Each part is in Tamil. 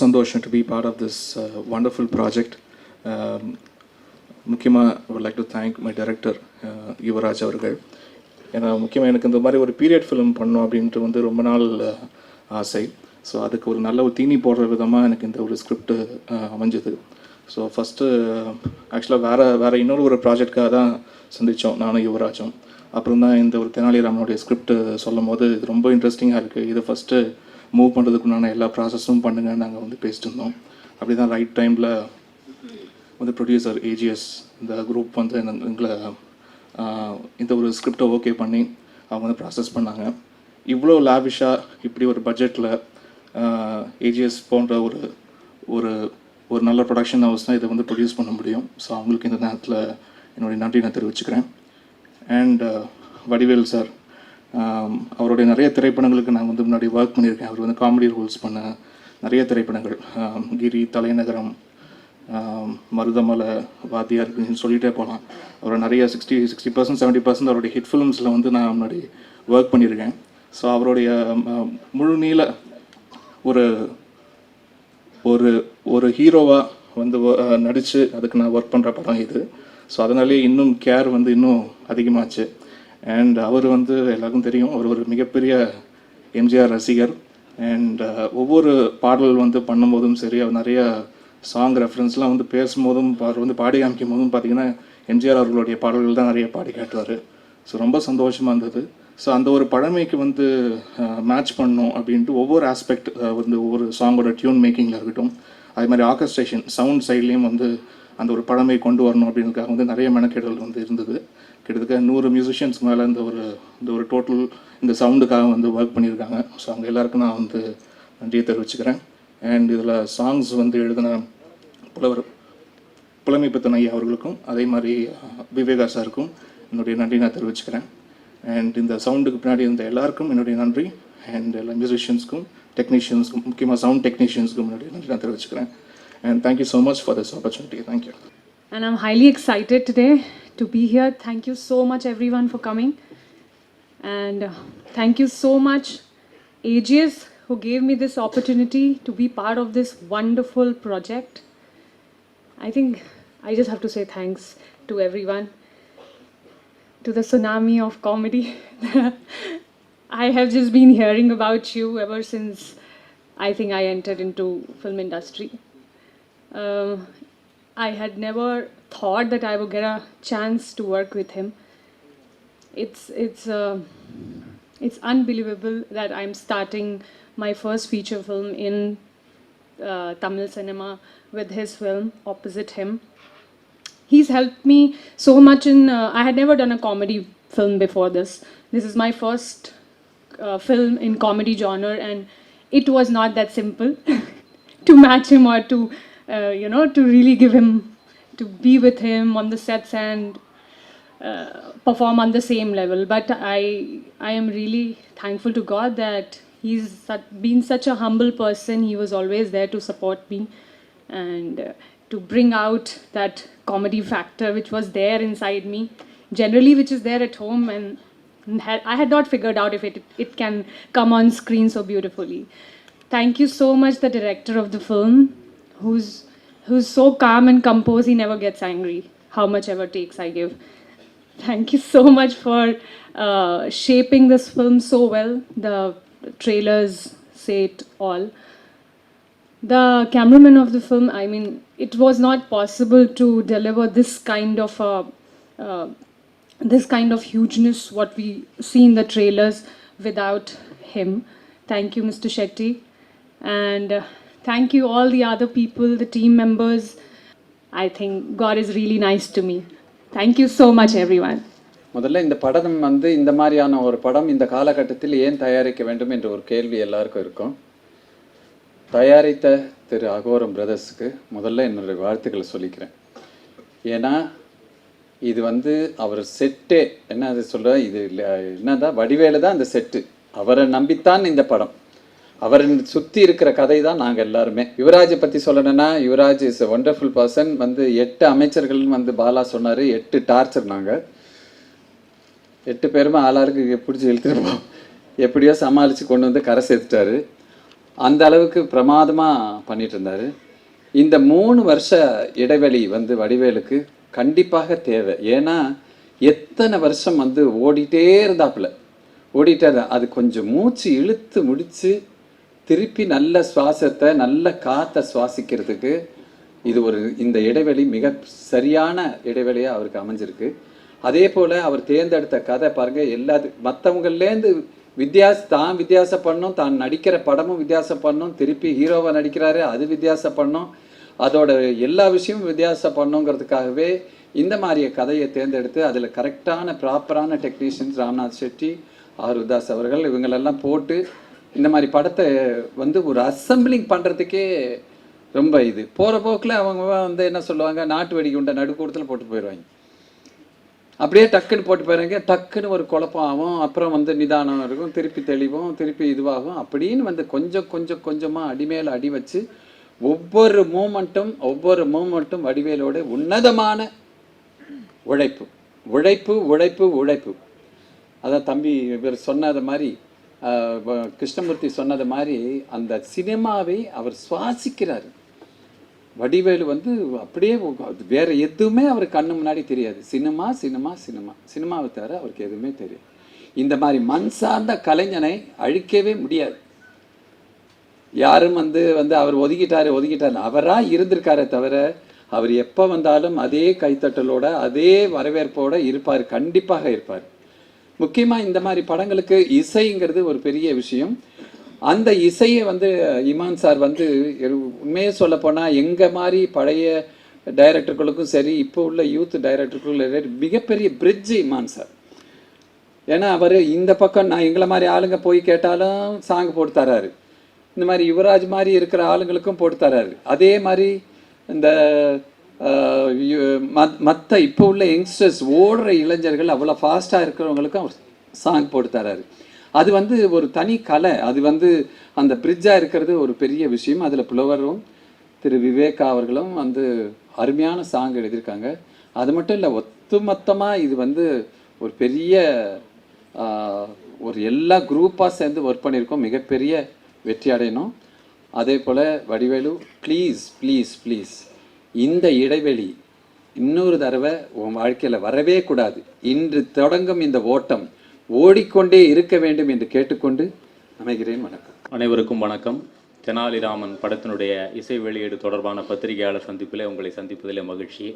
சந்தோஷம் to be part of this wonderful project. முக்கியமாக I would like to thank my director Yuvraj அவர்கள். ஏன்னா முக்கியமாக எனக்கு இந்த மாதிரி ஒரு பீரியட் ஃபிலிம் பண்ணணும் அப்படின்ட்டு வந்து ரொம்ப நாள் ஆசை. ஸோ அதுக்கு ஒரு நல்ல ஒரு தீனி போடுற விதமாக எனக்கு இந்த ஒரு ஸ்கிரிப்ட் அமைஞ்சது. ஸோ ஃபஸ்ட்டு ஆக்சுவலாக வேறு இன்னொரு ஒரு ப்ராஜெக்டாக தான் சந்தித்தோம் நானும் யுவராஜும். அப்புறம் தான் இந்த ஒரு தெனாலிராமனுடைய ஸ்கிரிப்ட் சொல்லும் போது இது ரொம்ப இன்ட்ரெஸ்டிங்காக இருக்குது, இது ஃபஸ்ட்டு மூவ் பண்ணுறதுக்குண்டான எல்லா ப்ராசஸும் பண்ணுங்கன்னு நாங்கள் வந்து பேசிட்டு இருந்தோம். அப்படி தான் ரைட் டைமில் வந்து ப்ரொடியூசர் ஏஜிஎஸ் இந்த குரூப் வந்து எங்களை இந்த ஒரு ஸ்கிரிப்டை ஓகே பண்ணி அவங்க வந்து ப்ராசஸ் பண்ணாங்க. இவ்வளோ லாவிஷாக இப்படி ஒரு பட்ஜெட்டில் ஏஜிஎஸ் போன்ற ஒரு ஒரு ஒரு நல்ல ப்ரொடக்ஷன் ஹவுஸ் தான் இதை வந்து ப்ரொடியூஸ் பண்ண முடியும். ஸோ அவங்களுக்கு இந்த நேரத்தில் என்னுடைய நன்றி நான் தெரிவிச்சுக்கிறேன். அண்ட் வடிவேல் சார், அவருடைய நிறைய திரைப்படங்களுக்கு நான் வந்து முன்னாடி ஒர்க் பண்ணியிருக்கேன். அவர் வந்து காமெடி ரோல்ஸ் பண்ண நிறைய திரைப்படங்கள், கிரி, தலைநகரம், மருதமலை, வாத்தியார் இருக்குன்னு சொல்லிகிட்டே போகலாம். அவரோட நிறைய 60% 70% அவருடைய ஹிட் ஃபிலிம்ஸில் வந்து நான் முன்னாடி ஒர்க் பண்ணியிருக்கேன். ஸோ அவருடைய முழு நீள ஒரு ஒரு ஒரு ஹீரோவாக வந்து நடித்து அதுக்கு நான் ஒர்க் பண்ணுற படம் இது. ஸோ அதனாலே இன்னும் கேர் வந்து இன்னும் அதிகமாச்சு. அண்ட் அவர் வந்து எல்லாருக்கும் தெரியும், அவர் ஒரு மிகப்பெரிய எம்ஜிஆர் ரசிகர். அண்ட் ஒவ்வொரு பாடல் வந்து பண்ணும்போதும் சரி, அவர் நிறைய சாங் ரெஃபரன்ஸ்லாம் வந்து பேசும்போதும் அவர் வந்து பாடி காமிக்கும் போதும் பார்த்திங்கன்னா எம்ஜிஆர் அவர்களுடைய பாடல்கள் தான் நிறைய பாடி காட்டுவார். ஸோ ரொம்ப சந்தோஷமாக இருந்தது. ஸோ அந்த ஒரு பழமைக்கு வந்து மேட்ச் பண்ணணும் அப்படின்ட்டு ஒவ்வொரு ஆஸ்பெக்ட் வந்து ஒவ்வொரு சாங்கோட டியூன் மேக்கிங்கில் இருக்கட்டும், அதே மாதிரி ஆர்கஸ்ட்ரேஷன் சவுண்ட் சைட்லேயும் வந்து அந்த ஒரு பழமை கொண்டு வரணும் அப்படின்றதுக்காக வந்து நிறைய மெனக்கெடல் வந்து இருந்தது. கிட்டத்தட்ட 100 மியூசிஷியன்ஸ்க்கு மேலே இந்த ஒரு டோட்டல் இந்த சவுண்டுக்காக வந்து ஒர்க் பண்ணியிருக்காங்க. ஸோ அவங்க எல்லாருக்கும் நான் வந்து நன்றியை தெரிவிச்சுக்கிறேன். அண்ட் இதில் சாங்ஸ் வந்து எழுதின புலமைப்பித்தன் ஐயா அவர்களுக்கும் அதே மாதிரி விவேகா சாருக்கும் என்னுடைய நன்றி நான் தெரிவிச்சுக்கிறேன். அண்ட் இந்த சவுண்டுக்கு பின்னாடி இருந்த எல்லாருக்கும் என்னுடைய நன்றி. அண்ட் எல்லா மியூசிஷியன்ஸ்க்கும் டெக்னீஷியன்ஸ்க்கும், முக்கியமாக சவுண்ட் டெக்னீஷியன்ஸ்க்கும் என்னுடைய நன்றி நான் தெரிவிச்சுக்கிறேன். And thank you so much for this opportunity. Thank you. And I'm highly excited today to be here. Thank you so much everyone for coming. And thank you so much AGS who gave me this opportunity to be part of this wonderful project. I think I just have to say thanks to everyone, to the tsunami of comedy. I have just been hearing about you ever since I think I entered into film industry. I had never thought that I would get a chance to work with him. It's unbelievable that I'm starting my first feature film in Tamil cinema with his film opposite him. He's helped me so much in. I had never done a comedy film before this. This is my first film in comedy genre, and it was not that simple to match him or to to really give him, to be with him on the sets and perform on the same level. But I am really thankful to God that he's been such a humble person. He was always there to support me and to bring out that comedy factor which was there inside me, generally which is there at home, and I had not figured out if it can come on screen so beautifully. Thank you so much, the director of the film, who's so calm and composed. He never gets angry how much ever takes I give. Thank you so much for shaping this film so well. The trailers say it all. The cameraman of the film, I mean, it was not possible to deliver this kind of hugeness what we see in the trailers without him. Thank you, Mr. Shetty. And thank you all the other people, the team members. I think God is really nice to me. Thank you so much everyone. முதல்ல இந்த படம் வந்து இந்த மாதிரியான ஒரு படம் இந்த காலகட்டத்தில் ஏன் தயாரிக்க வேண்டும் என்ற ஒரு கேள்வி எல்லாருக்கும் இருக்கும். தயாரித்த திரு அகோரம் பிரதர்ஸுக்கு முதல்ல என்னுடைய வாழ்த்துக்களை சொல்லிக்கிறேன். ஏன்னா இது வந்து அவர் செட்டே என்ன அது சொல்கிற, இது என்னதான் வடிவேலு தான் அந்த செட்டு, அவரை நம்பித்தான் இந்த படம், அவரை சுற்றி இருக்கிற கதை தான் நாங்கள் எல்லாருமே. யுவராஜை பற்றி சொல்லணும்னா, Yuvraj is a wonderful person. வந்து 8 அமைச்சர்கள் வந்து பாலா சொன்னார், 8 டார்ச்சர். நாங்கள் 8 பேருமே ஆளாருக்கு பிடிச்சி இழுத்துருப்போம், எப்படியோ சமாளித்து கொண்டு வந்து கரை சேர்த்துட்டாரு. அந்த அளவுக்கு பிரமாதமாக பண்ணிட்டு இருந்தார். இந்த 3 வருஷ இடைவெளி வந்து வடிவேலுக்கு கண்டிப்பாக தேவை. ஏன்னா எத்தனை வருஷம் வந்து ஓடிட்டே இருந்தாப்புல, அது கொஞ்சம் மூச்சு இழுத்து முடித்து திருப்பி நல்ல சுவாசத்தை நல்ல காற்றை சுவாசிக்கிறதுக்கு இது இந்த இடைவெளி மிக சரியான இடைவெளியாக அவருக்கு அமைஞ்சிருக்கு. அதே போல் அவர் தேர்ந்தெடுத்த கதை பாருங்கள், மற்றவங்கள்லேருந்து தான் வித்தியாசப்படணும், தான் நடிக்கிற படமும் வித்தியாசப்படணும், திருப்பி ஹீரோவை நடிக்கிறாரு அது வித்தியாசப்படணும், அதோட எல்லா விஷயமும் வித்தியாசப்படணுங்கிறதுக்காகவே இந்த மாதிரி கதையை தேர்ந்தெடுத்து அதில் கரெக்டான ப்ராப்பரான டெக்னீஷியன்ஸ் ராம்நாத் செட்டி, ஆர் உதாஸ் அவர்கள் இவங்களெல்லாம் போட்டு இந்த மாதிரி படத்தை வந்து ஒரு அசம்பிளிங் பண்ணுறதுக்கே ரொம்ப போகிற போக்கில் அவங்க வந்து என்ன சொல்லுவாங்க, நாட்டு வெடிகுண்டை நடுக்கூடத்தில் போட்டு போயிடுவாங்க. அப்படியே டக்குன்னு போட்டு போயிடுறாங்க, டக்குன்னு ஒரு குழப்பம் ஆகும், அப்புறம் வந்து நிதானம் இருக்கும், திருப்பி தெளிவும், திருப்பி இதுவாகும். அப்படின்னு வந்து கொஞ்சமாக அடிமேல் அடி வச்சு ஒவ்வொரு மூமெண்ட்டும் வடிவேலோட உன்னதமான உழைப்பு. அதான் தம்பி இவர் சொன்னது மாதிரி, கிருஷ்ணமூர்த்தி சொன்னது மாதிரி அந்த சினிமாவை அவர் சுவாசிக்கிறார். வடிவேலு வந்து அப்படியே வேற எதுவுமே அவர் கண்ணு முன்னாடி தெரியாது. சினிமாவை தவிர அவருக்கு எதுவுமே தெரியாது. இந்த மாதிரி மண் சார்ந்த கலைஞனை அழிக்கவே முடியாது. யாரும் வந்து அவர் ஒதுக்கிட்டாரு அவராக இருந்திருக்காரே தவிர அவர் எப்போ வந்தாலும் அதே கைத்தட்டலோட அதே வரவேற்போட இருப்பார், கண்டிப்பாக இருப்பார். முக்கியமாக இந்த மாதிரி படங்களுக்கு இசைங்கிறது ஒரு பெரிய விஷயம். அந்த இசையை வந்து இமான் சார் வந்து உண்மையே சொல்ல போனால் எங்கள் மாதிரி பழைய டைரக்டர்களுக்கும் சரி, இப்போ உள்ள யூத் டைரக்டர்களுக்கும் மிகப்பெரிய பிரிட்ஜ் இமான் சார். ஏன்னா அவர் இந்த பக்கம் நான் எங்களை மாதிரி ஆளுங்க போய் கேட்டாலும் சாங் போட்டு தராரு, இந்த மாதிரி யுவராஜ் மாதிரி இருக்கிற ஆளுங்களுக்கும் போட்டு தராரு. அதே மாதிரி இந்த மற்ற இப்போ உள்ள யங்ஸ்டர்ஸ் ஓடுற இளைஞர்கள் அவ்வளோ ஃபாஸ்ட்டாக இருக்கிறவங்களுக்கும் அவர் சாங் போட்டு தராரு. அது வந்து ஒரு தனி கலை. அது வந்து அந்த பிரிட்ஜாக இருக்கிறது ஒரு பெரிய விஷயம். அதில் புலவரும் திரு விவேகா அவர்களும் வந்து அருமையான சாங் எழுதியிருக்காங்க. அது மட்டும் இல்லை, ஒட்டுமொத்தமாக இது வந்து ஒரு பெரிய ஒரு எல்லா குரூப்பாக சேர்ந்து ஒர்க் பண்ணியிருக்கோம், மிகப்பெரிய வெற்றி அடையணும். அதே போல் வடிவேலு ப்ளீஸ் இந்த இடைவெளி இன்னொரு தடவை உன் வாழ்க்கையில் வரவே கூடாது. இன்று தொடங்கும் இந்த ஓட்டம் ஓடிக்கொண்டே இருக்க வேண்டும் என்று கேட்டுக்கொண்டு அமைகிறேன். வணக்கம். அனைவருக்கும் வணக்கம். தெனாலிராமன் படத்தினுடைய இசை வெளியீடு தொடர்பான பத்திரிகையாளர் சந்திப்பில் உங்களை சந்திப்பதில் மகிழ்ச்சி.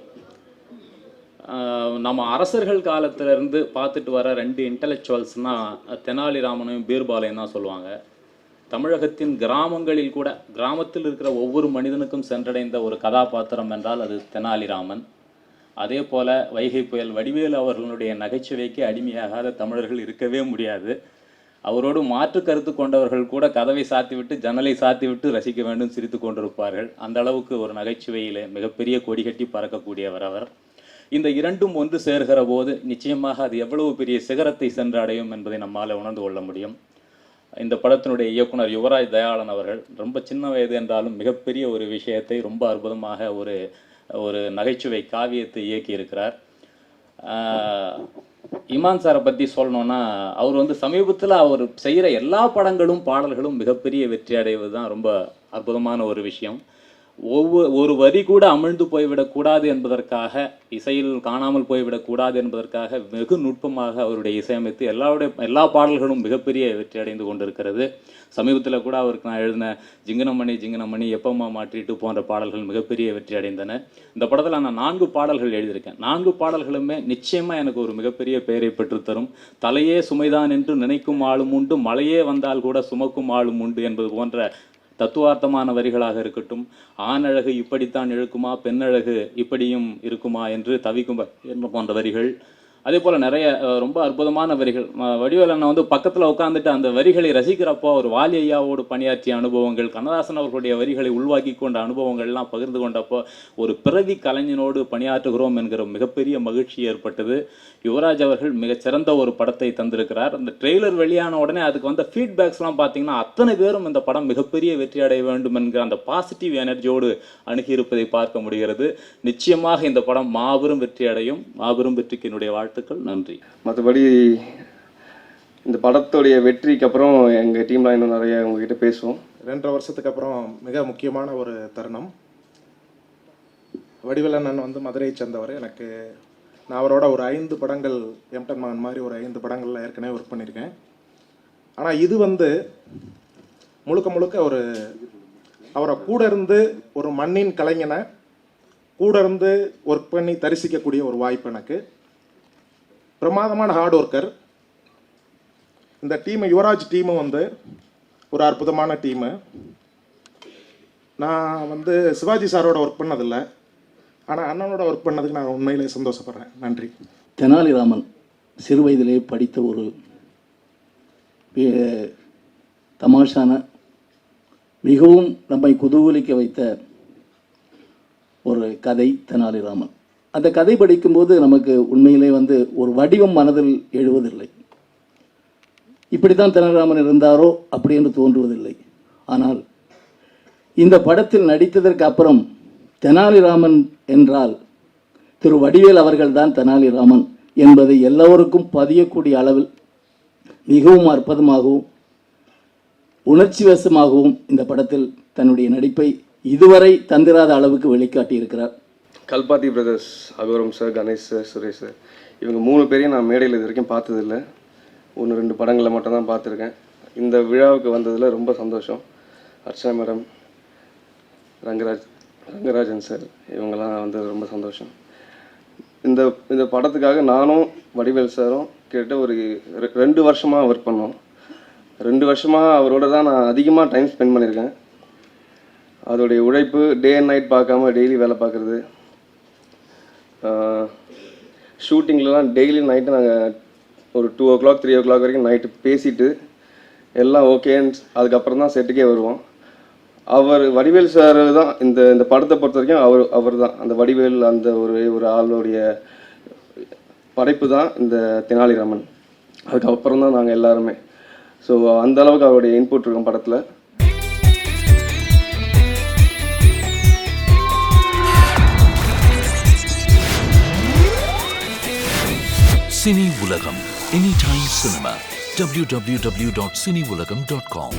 நம்ம அரசர்கள் காலத்திலேருந்து பார்த்துட்டு வர 2 இன்டலெக்சுவல்ஸ்னால் தெனாலிராமனையும் பீர்பாலையும் தான் சொல்லுவாங்க. தமிழகத்தின் கிராமங்களில் கூட, கிராமத்தில் இருக்கிற ஒவ்வொரு மனிதனுக்கும் சென்றடைந்த ஒரு கதாபாத்திரம் என்றால் அது தெனாலிராமன். அதே போல் வைகை புயல் வடிவேலு அவர்களுடைய நகைச்சுவைக்கு அடிமையாகாத தமிழர்கள் இருக்கவே முடியாது. அவரோடு மாற்று கருத்து கொண்டவர்கள் கூட கதவை சாத்திவிட்டு ஜன்னலை சாத்திவிட்டு ரசிக்க வேண்டும், சிரித்து கொண்டிருப்பார்கள். அந்த அளவுக்கு ஒரு நகைச்சுவையில் மிகப்பெரிய கொடி கட்டி பறக்கக்கூடியவர் அவர். இந்த இரண்டும் ஒன்று சேர்கிற போது நிச்சயமாக அது எவ்வளவு பெரிய சிகரத்தை சென்று அடையும் என்பதை நம்மால் உணர்ந்து கொள்ள முடியும். இந்த படத்தினுடைய இயக்குனர் யுவராஜ் தயாளன் அவர்கள் ரொம்ப சின்ன வயது என்றாலும் மிகப்பெரிய ஒரு விஷயத்தை ரொம்ப அற்புதமாக ஒரு நகைச்சுவை காவியத்தை இயக்கியிருக்கிறார். இமான் சாரை பற்றி சொல்லணுன்னா, அவர் வந்து சமீபத்தில் அவர் செய்கிற எல்லா படங்களும் பாடல்களும் மிகப்பெரிய வெற்றி அடைவது தான் ரொம்ப அற்புதமான ஒரு விஷயம். ஒரு வரி கூட அமிழ்ந்து போய்விடக்கூடாது என்பதற்காக, இசையில் காணாமல் போய்விடக்கூடாது என்பதற்காக வெகு நுட்பமாக அவருடைய இசையமைத்து எல்லா பாடல்களும் மிகப்பெரிய வெற்றி அடைந்து கொண்டிருக்கிறது. சமீபத்தில் கூட அவருக்கு நான் எழுதின ஜிங்கனமணி எப்பம்மா மாற்றிட்டு போன்ற பாடல்கள் மிகப்பெரிய வெற்றி அடைந்தன. இந்த படத்தில் நான் 4 பாடல்கள் எழுதியிருக்கேன். 4 பாடல்களுமே நிச்சயமாக எனக்கு ஒரு மிகப்பெரிய பெயரை பெற்றுத்தரும். தலையே சுமைதான் என்று நினைக்கும் ஆளும் உண்டு, மலையே வந்தால் கூட சுமக்கும் ஆளும் உண்டு என்பது போன்ற தத்துவார்த்தமான வரிகளாக இருக்கட்டும், ஆணழகு இப்படித்தான் இழுக்குமா, பெண்ணழகு இப்படியும் இருக்குமா என்று தவிக்கும் என்று போன்ற வரிகள், அதே போல் நிறைய ரொம்ப அற்புதமான வரிகள். வடிவேலு அண்ணன் வந்து பக்கத்தில் உட்காந்துட்டு அந்த வரிகளை ரசிக்கிறப்போ அவர் வாலி ஐயாவோடு பணியாற்றிய அனுபவங்கள், கண்ணதாசன் அவர்களுடைய வரிகளை உள்வாக்கி கொண்ட அனுபவங்கள்லாம் பகிர்ந்து கொண்டப்போ ஒரு பிறவி கலைஞனோடு பணியாற்றுகிறோம் என்கிற மிகப்பெரிய மகிழ்ச்சி ஏற்பட்டது. யுவராஜ் அவர்கள் மிகச்சிறந்த ஒரு படத்தை தந்திருக்கிறார். அந்த ட்ரெய்லர் வெளியான உடனே அதுக்கு வந்த ஃபீட்பேக்ஸ்லாம் பார்த்தீங்கன்னா அத்தனை பேரும் இந்த படம் மிகப்பெரிய வெற்றி அடைய வேண்டும் என்கிற அந்த பாசிட்டிவ் எனர்ஜியோடு அணுகியிருப்பதை பார்க்க முடிகிறது. நிச்சயமாக இந்த படம் மாபெரும் வெற்றி அடையும். மாபெரும் வெற்றிக்கு என்னுடைய வாழ்த்துக்கள். நன்றி. மற்றபடி இந்த படத்துடைய வெற்றிக்கு அப்புறம் எங்கள் டீம்லாம் இன்னும் நிறைய உங்ககிட்ட பேசுவோம். 2.5 வருஷத்துக்கு அப்புறம் மிக முக்கியமான ஒரு தருணம். வடிவேலண்ணன் வந்து மதுரையை சேர்ந்தவர். எனக்கு நான் அவரோட ஒரு 5 படங்கள், எம்டன் மகன் மாதிரி ஒரு 5 படங்களில் ஏற்கனவே ஒர்க் பண்ணியிருக்கேன். ஆனால் இது வந்து முழுக்க முழுக்க அவரை கூட இருந்து ஒரு மண்ணின் கலைஞனை கூட இருந்து ஒர்க் பண்ணி தரிசிக்கக்கூடிய ஒரு வாய்ப்பு எனக்கு. பிரமாதமான ஹார்ட் ஒர்க்கர். இந்த டீமு, யுவராஜ் டீமு வந்து ஒரு அற்புதமான டீமு. நான் வந்து சிவாஜி சாரோட ஒர்க் பண்ணதில்லை, ஆனால் அண்ணனோட ஒர்க் பண்ணதுக்கு நான் உண்மையிலே சந்தோஷப்படுறேன். நன்றி. தெனாலிராமன் சிறு வயதிலே படித்த ஒரு தமாஷான, மிகவும் நம்மை குதூகலிக்க வைத்த ஒரு கதை தெனாலிராமன். அந்த கதை படிக்கும்போது நமக்கு உண்மையிலே வந்து ஒரு வடிவம் மனதில் எழுவதில்லை. இப்படித்தான் தெனாலிராமன் இருந்தாரோ அப்படி என்று தோன்றுவதில்லை. ஆனால் இந்த படத்தில் நடித்ததற்கு அப்புறம் தெனாலிராமன் என்றால் திரு வடிவேல் அவர்கள்தான் தெனாலிராமன் என்பதை எல்லோருக்கும் பதியக்கூடிய அளவில் மிகவும் அற்புதமாகவும் உணர்ச்சி வசமாகவும் இந்த படத்தில் தன்னுடைய நடிப்பை இதுவரை தந்திராத அளவுக்கு வெளிக்காட்டியிருக்கிறார். Kalpathi brothers, Aghoram sir, Ganesh sir, Suresh sir, இவங்க 3 பேரையும் நான் மேடையில் இது வரைக்கும் பார்த்ததில்லை. 1-2 படங்களில் மட்டும்தான் பார்த்துருக்கேன். இந்த விழாவுக்கு வந்ததில் ரொம்ப சந்தோஷம். அர்ச்சனா மேடம், ரங்கராஜன் சார், இவங்கெல்லாம் வந்தது ரொம்ப சந்தோஷம். இந்த படத்துக்காக நானும் வடிவேல் சாரும் கிட்ட ஒரு 2 வருஷமாக ஒர்க் பண்ணோம். 2 வருஷமாக அவரோட தான் நான் அதிகமாக டைம் ஸ்பெண்ட் பண்ணியிருக்கேன். அதோடைய உழைப்பு, டே அண்ட் நைட் பார்க்காம டெய்லி வேலை பார்க்குறது. ஷூட்டிங்லலாம் டெய்லி நைட்டு நாங்கள் ஒரு 2 o'clock 3 o'clock வரைக்கும் நைட்டு பேசிட்டு எல்லாம் ஓகேன்னு அதுக்கப்புறம் தான் செட்டுக்கே வருவோம். வடிவேல் சார் தான் இந்த படத்தை பொறுத்த வரைக்கும் அவர் தான் அந்த வடிவேல், அந்த ஒரு ஆளுடைய படைப்பு தான் இந்த தெனாலிராமன். அதுக்கப்புறம் தான் நாங்கள் எல்லாருமே. ஸோ அந்த அளவுக்கு அவருடைய இன்புட் இருக்கும் படத்தில். Cine Ulagam, Anytime Cinema, www.cineulagam.com.